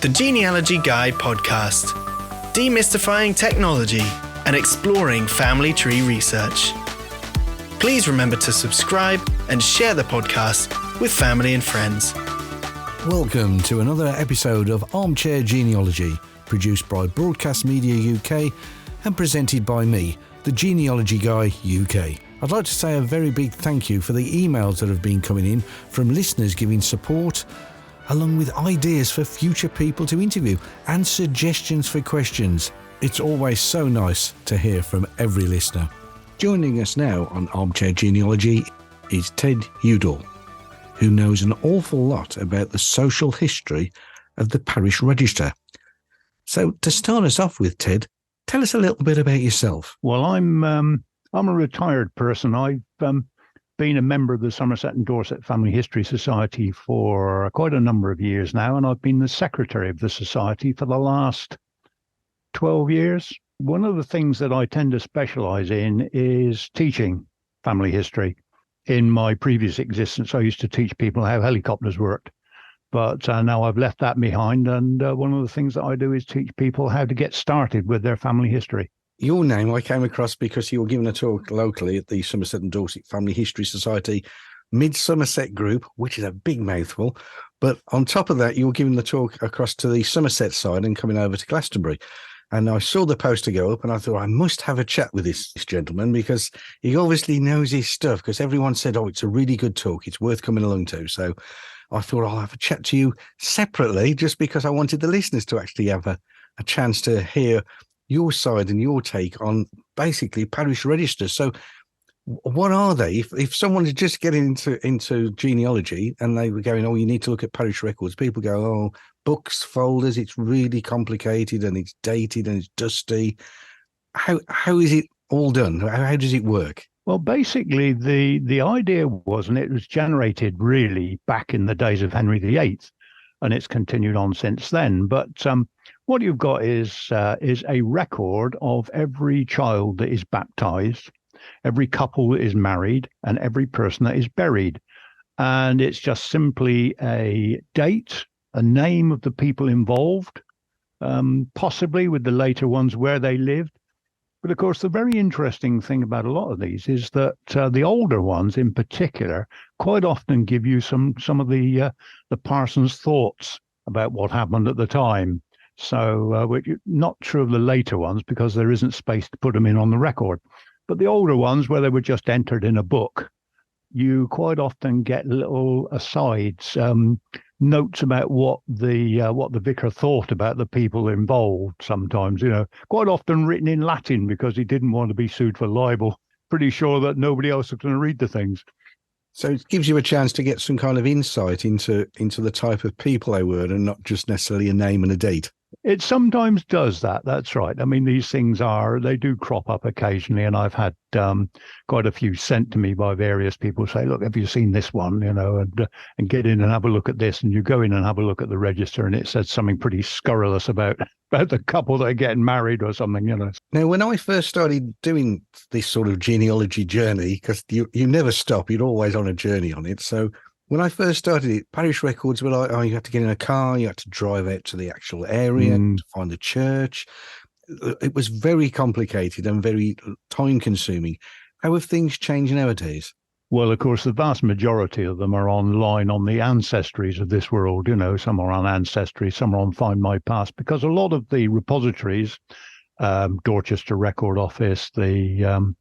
the Genealogy Guy podcast, demystifying technology and exploring family tree research. Please remember to subscribe and share the podcast with family and friends. Welcome to another episode of Armchair Genealogy, produced by Broadcast Media UK and presented by me, the Genealogy Guy UK. I'd like to say a very big thank you for the emails that have been coming in from listeners giving support, along with ideas for future people to interview and suggestions for questions. It's always so nice to hear from every listener. Joining us now on Armchair Genealogy is Ted Udall, who knows an awful lot about the social history of the Parish Register. So to start us off with, Ted, tell us a little bit about yourself. Well, I'm a retired person. I've been a member of the Somerset and Dorset Family History Society for quite a number of years now, and I've been the secretary of the society for the last 12 years. One of the things that I tend to specialize in is teaching family history. In my previous existence, I used to teach people how helicopters worked, but now I've left that behind, and one of the things that I do is teach people how to get started with their family history. Your name I came across because you were giving a talk locally at the Somerset and Dorset Family History Society Mid-Somerset group, which is a big mouthful. But on top of that, you were giving the talk across to the Somerset side and coming over to Glastonbury. And I saw the poster go up and I thought, I must have a chat with this gentleman because he obviously knows his stuff, because everyone said, oh, it's a really good talk. It's worth coming along to. So I thought I'll have a chat to you separately just because I wanted the listeners to actually have a chance to hear your side and your take on basically parish registers. So what are they? If someone is just getting into genealogy and they were going, oh, you need to look at parish records, people go, oh, books, folders, it's really complicated and it's dated and it's dusty. How is it all done? How does it work? Well, basically, the idea was, and it was generated really back in the days of Henry VIII, and it's continued on since then. But what you've got is a record of every child that is baptized, every couple that is married, and every person that is buried. And it's just simply a date, a name of the people involved, possibly with the later ones where they lived. But of course, the very interesting thing about a lot of these is that the older ones in particular quite often give you some of the parson's thoughts about what happened at the time. So which not true of the later ones because there isn't space to put them in on the record. But the older ones, where they were just entered in a book, you quite often get little asides, notes about what the vicar thought about the people involved. Sometimes, quite often written in Latin because he didn't want to be sued for libel. Pretty sure that nobody else was going to read the things. So it gives you a chance to get some kind of insight into the type of people they were, and not just necessarily a name and a date. It sometimes does that. That's right. I mean, these things they do crop up occasionally, and I've had quite a few sent to me by various people say, look, have you seen this one? And get in and have a look at this. And you go in and have a look at the register, and it says something pretty scurrilous about the couple that are getting married or something, Now, when I first started doing this sort of genealogy journey, because you never stop, you're always on a journey on it. So when I first started it, parish records were like, oh, you had to get in a car, you had to drive out to the actual area to find the church. It was very complicated and very time-consuming. How have things changed nowadays? Well, of course, the vast majority of them are online on the ancestries of this world. Some are on Ancestry, some are on Find My Past, because a lot of the repositories, Dorchester Record Office, the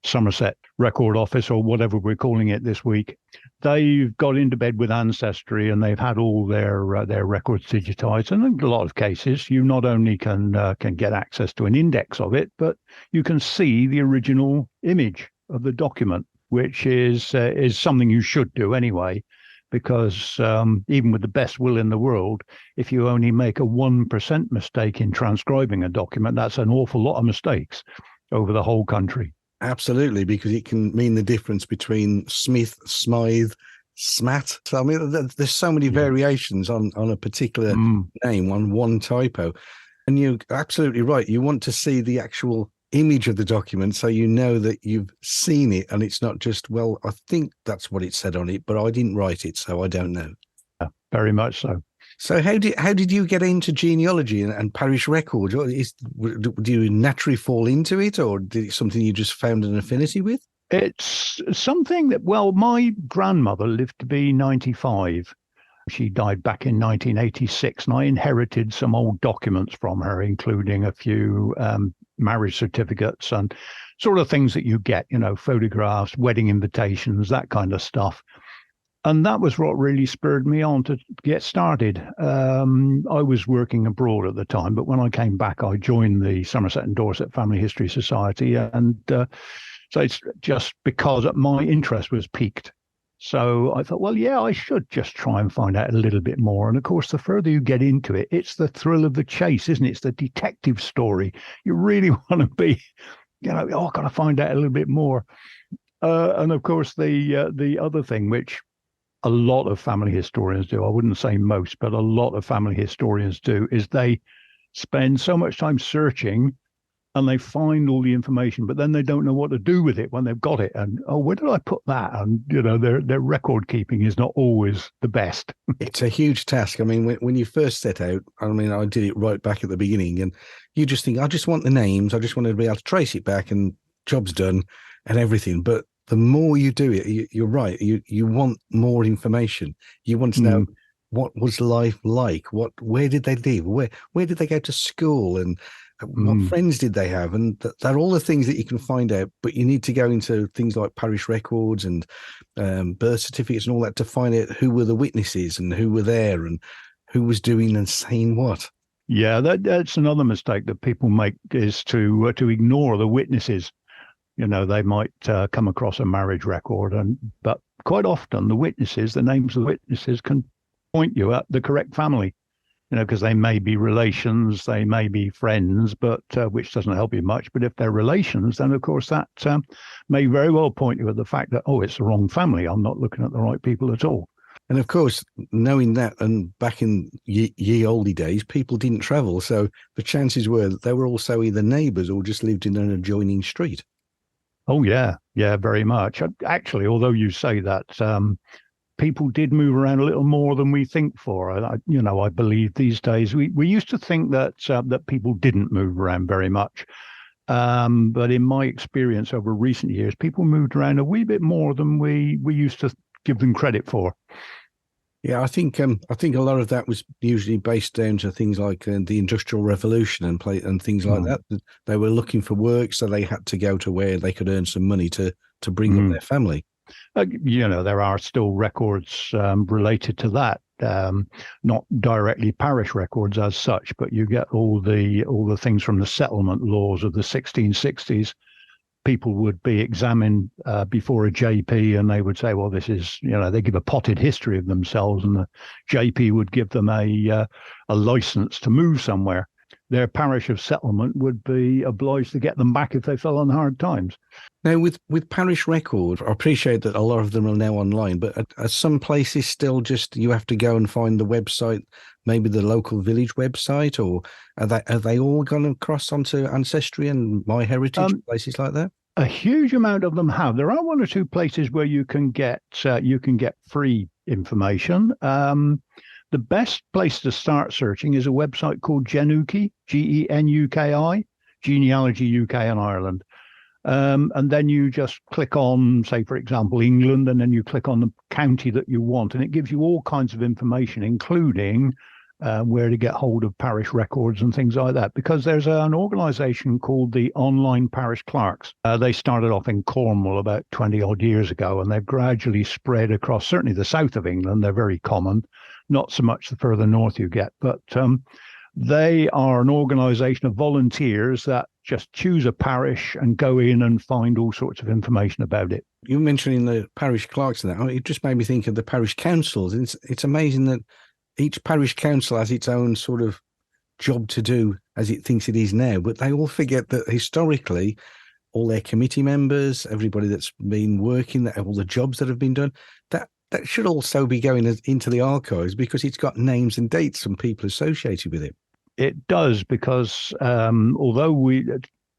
Somerset Record Office, or whatever we're calling it this week, they've got into bed with Ancestry and they've had all their records digitized. And in a lot of cases, you not only can get access to an index of it, but you can see the original image of the document, which is something you should do anyway, because even with the best will in the world, if you only make a 1% mistake in transcribing a document, that's an awful lot of mistakes over the whole country. Absolutely, because it can mean the difference between Smith, Smythe, Smat. So, I mean, there's so many variations on a particular name, on one typo. And you're absolutely right. You want to see the actual image of the document so you know that you've seen it and it's not just, well, I think that's what it said on it, but I didn't write it, so I don't know. Yeah, very much so. So how did you get into genealogy and parish records? Do you naturally fall into it, or did it something you just found an affinity with? It's something that, well, my grandmother lived to be 95. She died back in 1986, and I inherited some old documents from her, including a few marriage certificates and sort of things that you get, photographs, wedding invitations, that kind of stuff. And that was what really spurred me on to get started. I was working abroad at the time, but when I came back, I joined the Somerset and Dorset Family History Society. And so it's just because my interest was piqued. So I thought, well, yeah, I should just try and find out a little bit more. And of course, the further you get into it, it's the thrill of the chase, isn't it? It's the detective story. You really want to be, I've got to find out a little bit more. And of course, the other thing, which a lot of family historians do, I wouldn't say most, but a lot of family historians do, is they spend so much time searching and they find all the information, but then they don't know what to do with it when they've got it. And, where did I put that? And, their record keeping is not always the best. It's a huge task. I mean, when you first set out, I did it right back at the beginning, and you just think, I just want the names. I just want to be able to trace it back and job's done and everything. But the more you do it, you're right. You want more information. You want to know what was life like. Where did they live? Where did they go to school? And what friends did they have? And they're all the things that you can find out. But you need to go into things like parish records and birth certificates and all that to find out who were the witnesses and who were there and who was doing and saying what. Yeah, that's another mistake that people make, is to ignore the witnesses. They might come across a marriage record, but quite often the names of the witnesses can point you at the correct family, because they may be relations, they may be friends, but which doesn't help you much. But if they're relations, then of course that may very well point you at the fact that, it's the wrong family. I'm not looking at the right people at all. And of course, knowing that, and back in ye olde days, people didn't travel. So the chances were that they were also either neighbours or just lived in an adjoining street. Oh, yeah, very much. Actually, although you say that, people did move around a little more than we think for. I believe these days we used to think that people didn't move around very much. But in my experience over recent years, people moved around a wee bit more than we used to give them credit for. Yeah, I think a lot of that was usually based down to things like the Industrial Revolution and things like that. They were looking for work, so they had to go to where they could earn some money to bring up their family. There are still records related to that, not directly parish records as such, but you get all the things from the settlement laws of the 1660s. People would be examined before a JP, and they would say, well, this is, they give a potted history of themselves, and the JP would give them a license to move somewhere. Their parish of settlement would be obliged to get them back if they fell on hard times. Now, with parish records, I appreciate that a lot of them are now online, but are some places still just you have to go and find the website, maybe the local village website, or are they all gone across onto Ancestry and MyHeritage, places like that? A huge amount of them have. There are one or two places where you can get free information. The best place to start searching is a website called Genuki, Genuki, Genealogy UK and Ireland. And then you just click on, say, for example, England, and then you click on the county that you want, and it gives you all kinds of information, including where to get hold of parish records and things like that, because there's an organisation called the Online Parish Clerks. They started off in Cornwall about 20 odd years ago, and they've gradually spread across certainly the south of England. They're very common, not so much the further north you get, but they are an organisation of volunteers that just choose a parish and go in and find all sorts of information about it. You mentioning the parish clerks and that, it just made me think of the parish councils. It's amazing that each parish council has its own sort of job to do as it thinks it is now, but they all forget that historically all their committee members, everybody that's been working, all the jobs that have been done, that should also be going into the archives, because it's got names and dates and people associated with it. It does, because although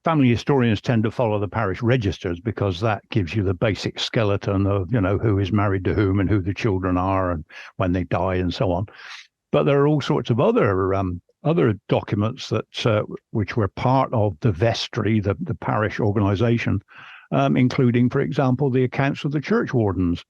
family historians tend to follow the parish registers, because that gives you the basic skeleton of, who is married to whom and who the children are and when they die and so on. But there are all sorts of other documents that which were part of the vestry, the parish organisation, including, for example, the accounts of the church wardens,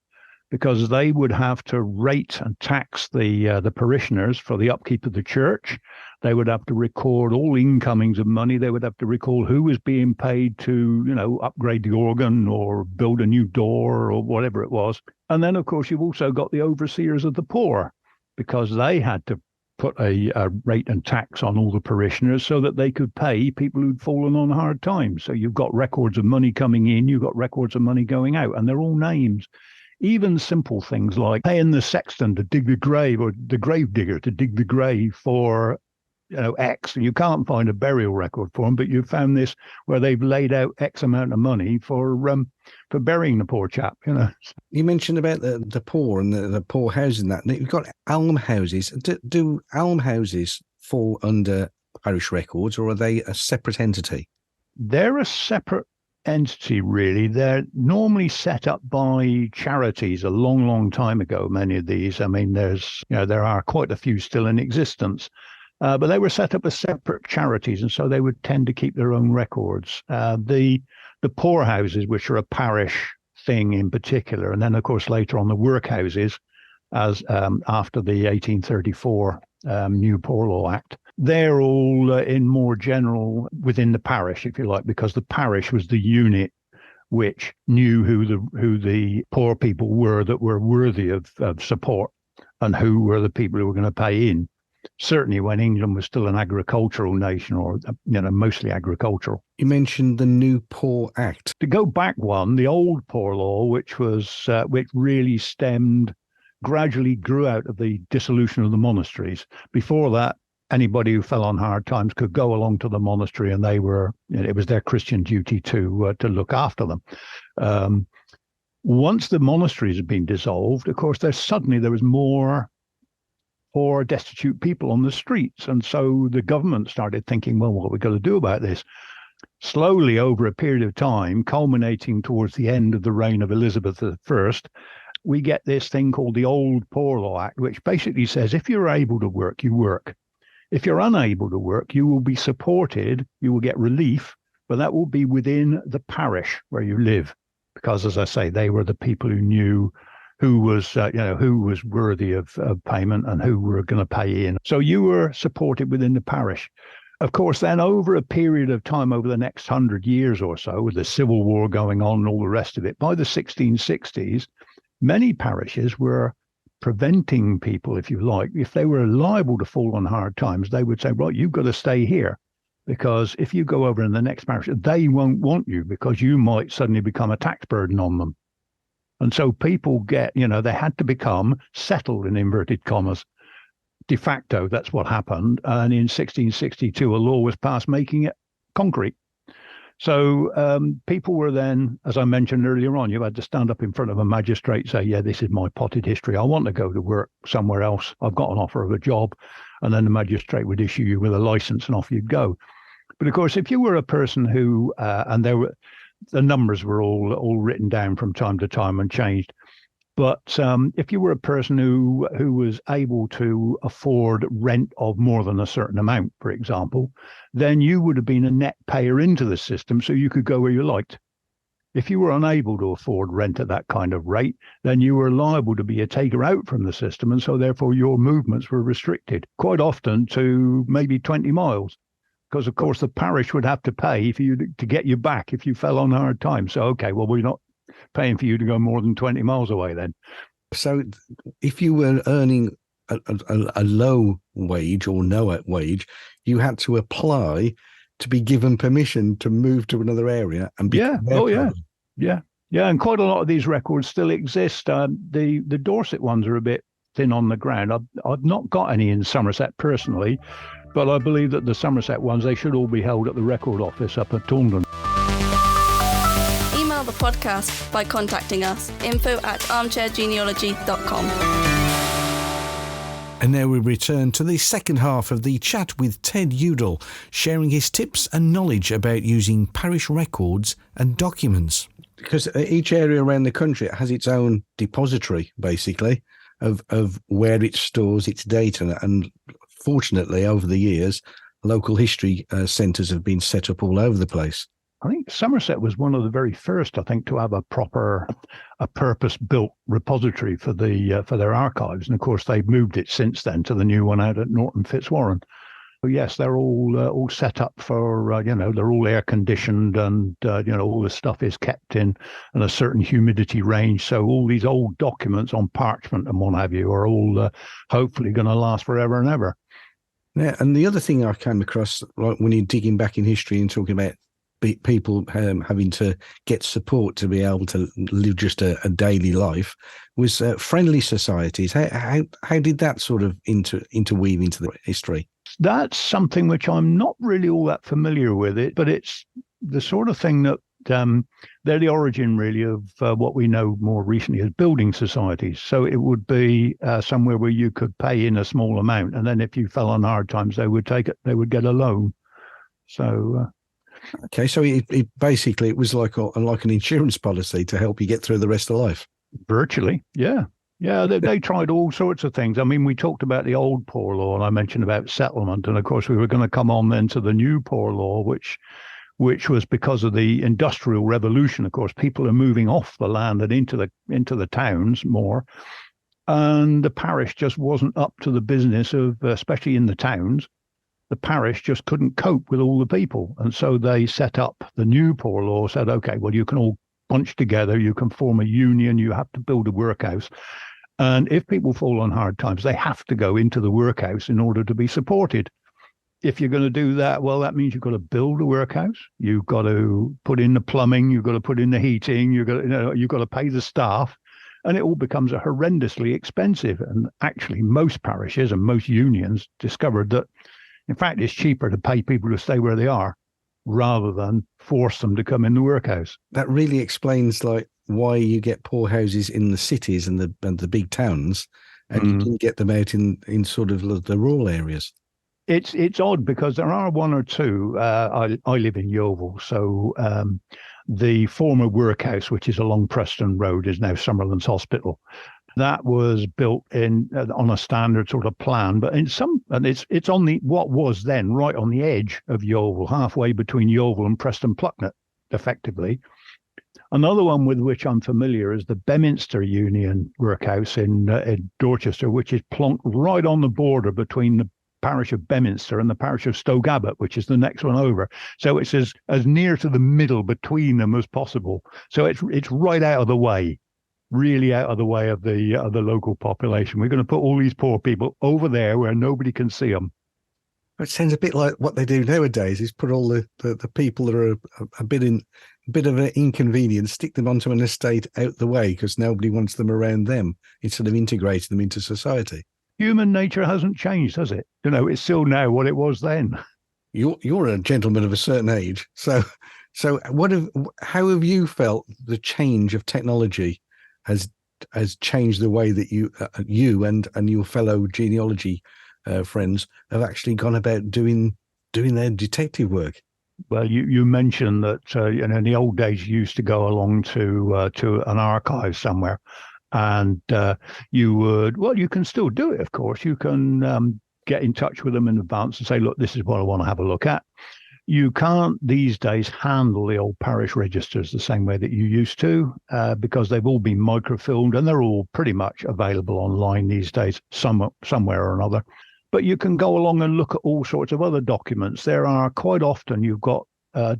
because they would have to rate and tax the parishioners for the upkeep of the church. They would have to record all incomings of money. They would have to record who was being paid to, upgrade the organ or build a new door or whatever it was. And then, of course, you've also got the overseers of the poor, because they had to put a rate and tax on all the parishioners so that they could pay people who'd fallen on hard times. So you've got records of money coming in, you've got records of money going out, and they're all names. Even simple things like paying the sexton to dig the grave, or the grave digger to dig the grave for X. You can't find a burial record for them, but you found this where they've laid out X amount of money for burying the poor chap. You mentioned about the poor and the poor housing. That you've got almhouses. Do almhouses fall under parish records, or are they a separate entity? They're a separate entity, really. They're normally set up by charities a long, long time ago. Many of these. I mean, there are quite a few still in existence. But they were set up as separate charities, and so they would tend to keep their own records. The poorhouses, which are a parish thing in particular, and then, of course, later on the workhouses, as after the 1834 New Poor Law Act, they're all in more general within the parish, if you like, because the parish was the unit which knew who the poor people were that were worthy of support, and who were the people who were going to pay in. Certainly when England was still an agricultural nation, or mostly agricultural. You mentioned the New Poor Act. To go back one, the old Poor Law, which really gradually grew out of the dissolution of the monasteries. Before that, anybody who fell on hard times could go along to the monastery, and it was their Christian duty to look after them. Once the monasteries had been dissolved, of course, there was more or destitute people on the streets. And so the government started thinking, well, what are we going to do about this? Slowly, over a period of time, culminating towards the end of the reign of Elizabeth I, we get this thing called the Old Poor Law Act, which basically says if you're able to work, you work. If you're unable to work, you will be supported, you will get relief, but that will be within the parish where you live. Because, as I say, they were the people who knew who was worthy of payment and who were going to pay in. So you were supported within the parish. Of course, then over a period of time, over the next 100 years or so, with the Civil War going on and all the rest of it, by the 1660s, many parishes were preventing people, if you like, if they were liable to fall on hard times, they would say, right, you've got to stay here. Because if you go over in the next parish, they won't want you, because you might suddenly become a tax burden on them. And so people they had to become settled, in inverted commas. De facto, that's what happened. And in 1662, a law was passed making it concrete. So people were then, as I mentioned earlier on, you had to stand up in front of a magistrate and say, yeah, this is my potted history. I want to go to work somewhere else. I've got an offer of a job. And then the magistrate would issue you with a license, and off you'd go. But of course, if you were a person who, the numbers were all written down from time to time and changed. But if you were a person who was able to afford rent of more than a certain amount, for example, then you would have been a net payer into the system, so you could go where you liked. If you were unable to afford rent at that kind of rate, then you were liable to be a taker out from the system, and so therefore your movements were restricted, quite often to maybe 20 miles. Because, of course, the parish would have to pay for you to get you back if you fell on hard times. So, okay, well, we're not paying for you to go more than 20 miles away then. So if you were earning a low wage or no wage, you had to apply to be given permission to move to another area and be Yeah. And quite a lot of these records still exist. The Dorset ones are a bit thin on the ground. I've not got any in Somerset personally, but I believe that the Somerset ones, they should all be held at the record office up at Taunton. Email the podcast by contacting us, info@armchairgenealogy.com. And now we return to the second half of the chat with Ted Udall, sharing his tips and knowledge about using parish records and documents. Because each area around the country has its own depository, basically. of where it stores its data. And fortunately, over the years, local history centres have been set up all over the place. I think Somerset was one of the very first, I think, to have a purpose-built repository for their archives. And of course, they've moved it since then to the new one out at Norton Fitzwarren. But yes, they're all set up for, they're all air conditioned, and, all the stuff is kept in a certain humidity range. So all these old documents on parchment and what have you are all hopefully going to last forever and ever. Yeah. And the other thing I came across, like when you're digging back in history and talking about people having to get support to be able to live just a daily life, was friendly societies. How did that sort of interweave into the history? That's something which I'm not really all that familiar with it, but it's the sort of thing that they're the origin really of what we know more recently as building societies. So it would be somewhere where you could pay in a small amount, and then if you fell on hard times, they would get a loan. So. Okay, so it basically, it was like an insurance policy to help you get through the rest of life. Virtually, yeah. Yeah, they tried all sorts of things. I mean, we talked about the old poor law, and I mentioned about settlement, and of course we were going to come on then to the new poor law, which was because of the Industrial Revolution. Of course, people are moving off the land and into the towns more, and the parish just wasn't up to the business of, especially in the towns. The parish just couldn't cope with all the people. And so they set up the new poor law, said, okay, well, you can all bunch together, you can form a union, you have to build a workhouse. And if people fall on hard times, they have to go into the workhouse in order to be supported. If you're going to do that, well, that means you've got to build a workhouse, you've got to put in the plumbing, you've got to put in the heating, you've got to pay the staff. And it all becomes horrendously expensive. And actually, most parishes and most unions discovered that, in fact, it's cheaper to pay people to stay where they are rather than force them to come in the workhouse. That really explains like why you get poor houses in the cities and the big towns, and you didn't get them out in sort of the rural areas. It's odd because there are one or two. I live in Yeovil, so the former workhouse, which is along Preston Road, is now Summerlands Hospital. That was built on a standard sort of plan, but it's on what was then right on the edge of Yeovil, halfway between Yeovil and Preston Plucknett, effectively. Another one with which I'm familiar is the Beminster Union Workhouse in Dorchester, which is plonked right on the border between the parish of Beminster and the parish of Stoke Abbot, which is the next one over. So it's as near to the middle between them as possible. So it's right out of the way. Really out of the way of the local population. We're going to put all these poor people over there where nobody can see them. It sounds a bit like what they do nowadays: is put all the people that are a bit of an inconvenience, stick them onto an estate out the way because nobody wants them around them, instead of integrating them into society. Human nature hasn't changed, has it? It's still now what it was then. You're a gentleman of a certain age, so how have you felt the change of technology has changed the way that you and your fellow genealogy friends have actually gone about doing their detective work? Well, you mentioned that in the old days you used to go along to an archive somewhere, and you can still do it. Of course, you can get in touch with them in advance and say, look, this is what I want to have a look at. You can't these days handle the old parish registers the same way that you used to, because they've all been microfilmed and they're all pretty much available online these days, somewhere or another. But you can go along and look at all sorts of other documents. There are quite often you've got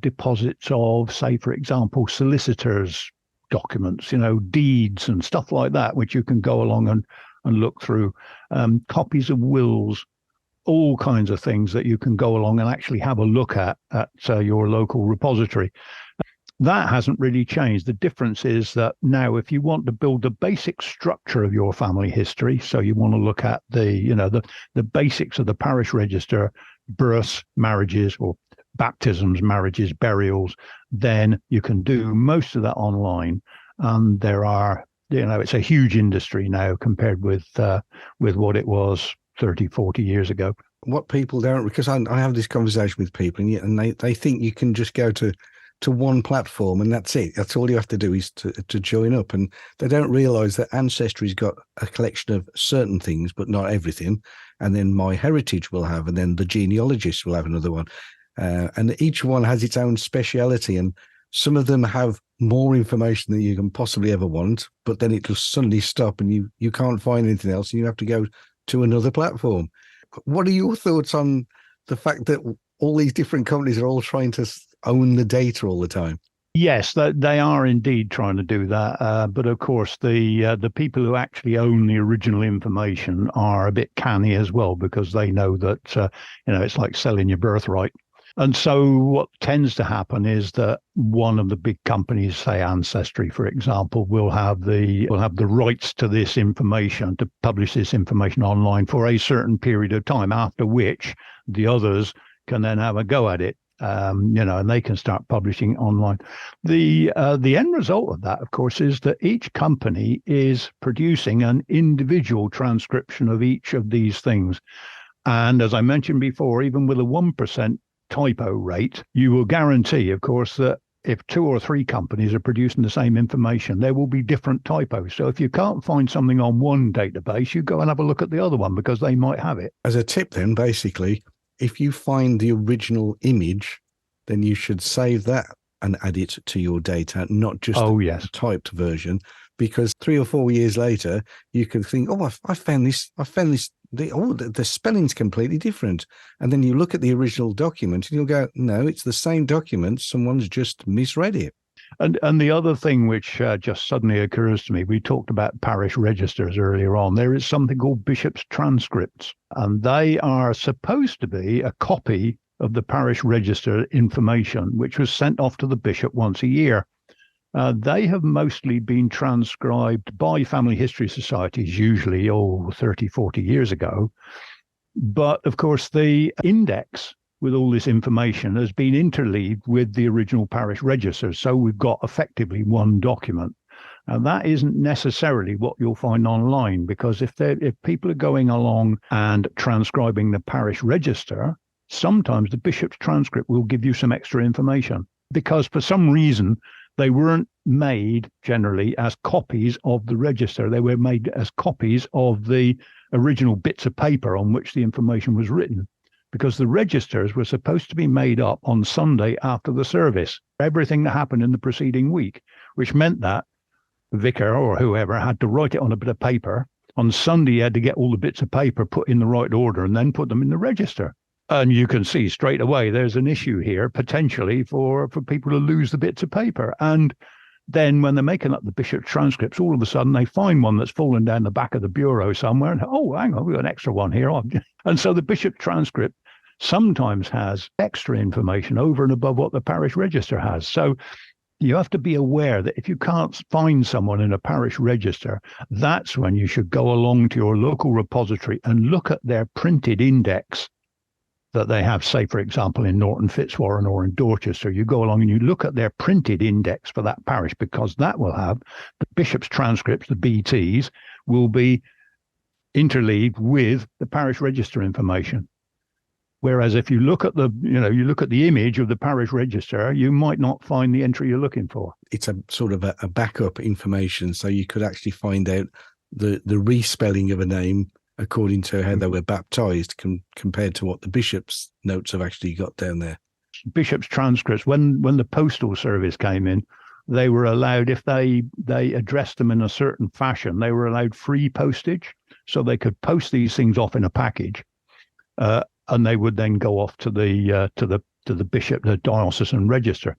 deposits of, say, for example, solicitors' documents, deeds and stuff like that, which you can go along and look through, copies of wills, all kinds of things that you can go along and actually have a look at your local repository. That hasn't really changed. The difference is that now, if you want to build the basic structure of your family history, so you want to look at the basics of the parish register, births, marriages, or baptisms, marriages, burials, then you can do most of that online. And there are, it's a huge industry now compared with what it was 30, 40 years ago. What people don't, because I have this conversation with people, and they think you can just go to to one platform, and that's it. That's all you have to do is to join up. And they don't realise that Ancestry's got a collection of certain things, but not everything. And then MyHeritage will have, and then the genealogist will have another one. And each one has its own speciality, and some of them have more information than you can possibly ever want, but then it just suddenly stop and you can't find anything else and you have to go to another platform. What are your thoughts on the fact that all these different companies are all trying to own the data all the time? Yes, they are indeed trying to do that. But of course, the people who actually own the original information are a bit canny as well, because they know that, it's like selling your birthright. And so what tends to happen is that one of the big companies, say Ancestry, for example, will have the rights to this information, to publish this information online for a certain period of time, after which the others can then have a go at it, and they can start publishing online. The end result of that, of course, is that each company is producing an individual transcription of each of these things. And as I mentioned before, even with a 1% typo rate, you will guarantee, of course, that if 2 or 3 companies are producing the same information, there will be different typos. So if you can't find something on one database, you go and have a look at the other one, because they might have it. As a tip then, basically, if you find the original image, then you should save that and add it to your data, not just the typed version, because 3 or 4 years later, you could think, I found this, the spelling's completely different. And then you look at the original document and you'll go, no, it's the same document. Someone's just misread it. And the other thing which just suddenly occurs to me, we talked about parish registers earlier on. There is something called bishop's transcripts, and they are supposed to be a copy of the parish register information, which was sent off to the bishop once a year. They have mostly been transcribed by family history societies, usually 30, 40 years ago. But of course, the index with all this information has been interleaved with the original parish register. So we've got effectively one document. And that isn't necessarily what you'll find online, because if people are going along and transcribing the parish register, sometimes the bishop's transcript will give you some extra information, because for some reason, they weren't made generally as copies of the register. They were made as copies of the original bits of paper on which the information was written, because the registers were supposed to be made up on Sunday after the service, everything that happened in the preceding week, which meant that the vicar or whoever had to write it on a bit of paper. On Sunday, he had to get all the bits of paper put in the right order and then put them in the register. And you can see straight away there's an issue here, potentially, for people to lose the bits of paper. And then when they're making up the bishop's transcripts, all of a sudden they find one that's fallen down the back of the bureau somewhere. And, hang on, we've got an extra one here. And so the bishop's transcript sometimes has extra information over and above what the parish register has. So you have to be aware that if you can't find someone in a parish register, that's when you should go along to your local repository and look at their printed index that they have, say, for example, in Norton Fitzwarren or in Dorchester. You go along and you look at their printed index for that parish, because that will have the bishop's transcripts, the BTs, will be interleaved with the parish register information. Whereas if you look at the image of the parish register, you might not find the entry you're looking for. It's a sort of a backup information, so you could actually find out the respelling of a name according to how they were baptized compared to what the bishop's notes have actually got down there. Bishop's transcripts, when the postal service came in, they were allowed, if they addressed them in a certain fashion, they were allowed free postage, so they could post these things off in a package, and they would then go off to the bishop, the diocesan register.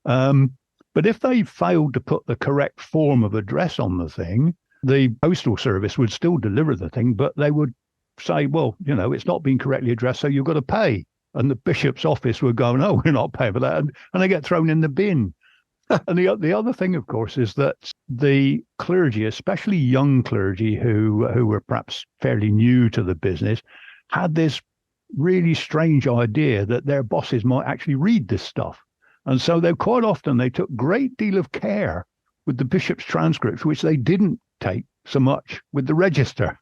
But if they failed to put the correct form of address on the thing, the postal service would still deliver the thing, but they would say, well, it's not been correctly addressed, so you've got to pay. And the bishop's office would go, no, we're not paying for that. And they get thrown in the bin. And the other thing, of course, is that the clergy, especially young clergy who were perhaps fairly new to the business, had this really strange idea that their bosses might actually read this stuff. And so they took great deal of care with the bishop's transcripts, which they didn't take so much with the register.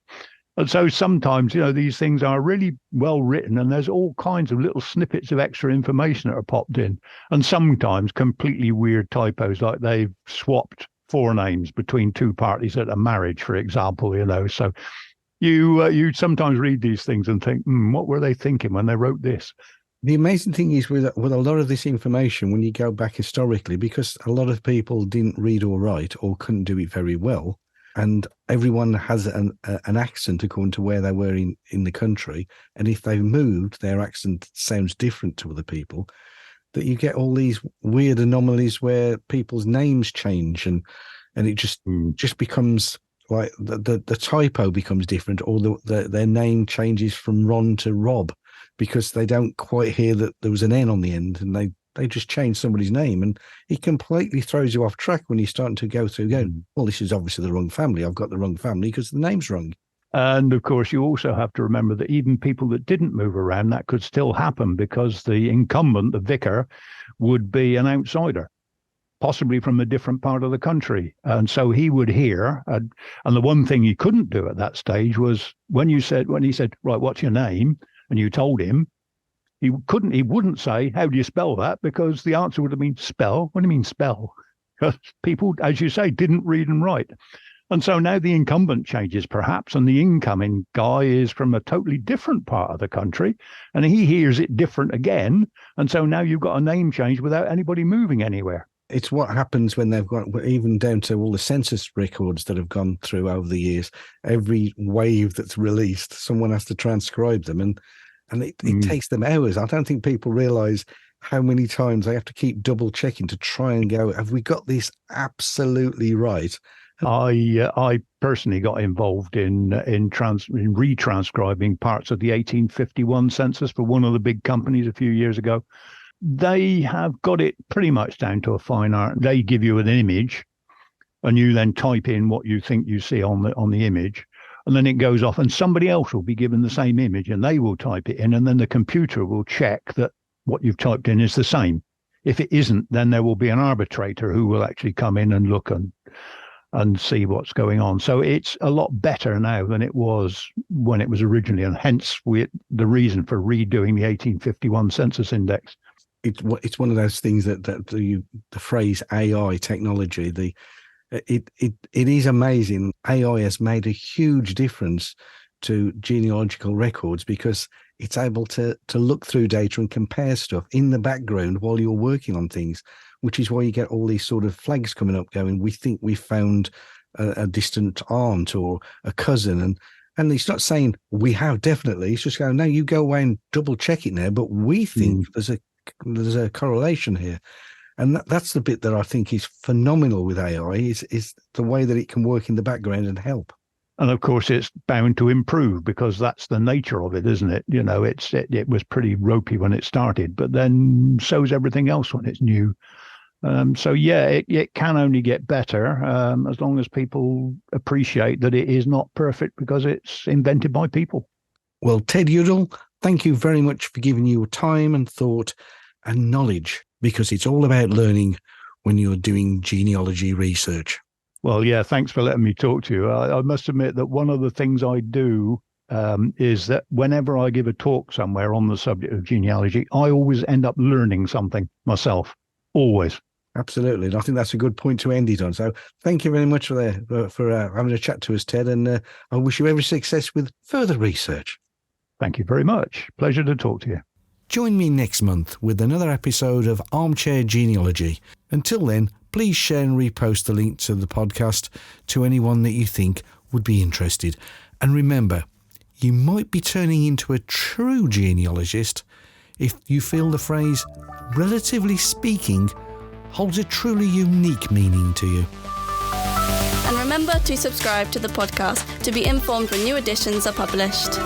And so sometimes, these things are really well written and there's all kinds of little snippets of extra information that are popped in. And sometimes completely weird typos, like they've swapped forenames between two parties at a marriage, for example, So you sometimes read these things and think, what were they thinking when they wrote this? The amazing thing is with a lot of this information, when you go back historically, because a lot of people didn't read or write or couldn't do it very well, and everyone has an accent according to where they were in the country. And if they moved, their accent sounds different to other people, that you get all these weird anomalies where people's names change and it just becomes like the typo becomes different, or their name changes from Ron to Rob because they don't quite hear that there was an N on the end and they just change somebody's name, and it completely throws you off track when you're starting to go through going, well, this is obviously the wrong family. I've got the wrong family because the name's wrong. And of course, you also have to remember that even people that didn't move around, that could still happen because the incumbent, the vicar, would be an outsider, possibly from a different part of the country. And so he would hear, and the one thing he couldn't do at that stage was when he said, right, what's your name? And you told him, he wouldn't say, how do you spell that? Because the answer would have been spell. What do you mean spell? Because people, as you say, didn't read and write. And so now the incumbent changes perhaps, and the incoming guy is from a totally different part of the country, and he hears it different again. And so now you've got a name change without anybody moving anywhere. It's what happens when they've got, even down to all the census records that have gone through over the years. Every wave that's released, someone has to transcribe them, and it takes them hours. I don't think people realise how many times they have to keep double checking to try and go, have we got this absolutely right? I personally got involved in retranscribing parts of the 1851 census for one of the big companies a few years ago. They have got it pretty much down to a fine art. They give you an image, and you then type in what you think you see on the image, and then it goes off, and somebody else will be given the same image, and they will type it in, and then the computer will check that what you've typed in is the same. If it isn't, then there will be an arbitrator who will actually come in and look and see what's going on. So it's a lot better now than it was when it was originally, and hence the reason for redoing the 1851 census index. It's one of those things that the phrase AI technology, it is amazing. AI has made a huge difference to genealogical records because it's able to look through data and compare stuff in the background while you're working on things, which is why you get all these sort of flags coming up going, we think we found a distant aunt or a cousin. And it's not saying we have definitely, it's just going, no, you go away and double check it now, but we think there's a correlation here. And that's the bit that I think is phenomenal with AI is the way that it can work in the background and help. And of course, it's bound to improve because that's the nature of it, isn't it? It was pretty ropey when it started, but then so is everything else when it's new. It can only get better as long as people appreciate that it is not perfect because it's invented by people. Well, Ted Udall, thank you very much for giving your time and thought and knowledge, because it's all about learning when you're doing genealogy research. Well, yeah, thanks for letting me talk to you. I must admit that one of the things I do is that whenever I give a talk somewhere on the subject of genealogy, I always end up learning something myself, always. Absolutely. And I think that's a good point to end it on. So thank you very much for having a chat to us, Ted. And I wish you every success with further research. Thank you very much. Pleasure to talk to you. Join me next month with another episode of Armchair Genealogy. Until then, please share and repost the link to the podcast to anyone that you think would be interested. And remember, you might be turning into a true genealogist if you feel the phrase, relatively speaking, holds a truly unique meaning to you. And remember to subscribe to the podcast to be informed when new editions are published.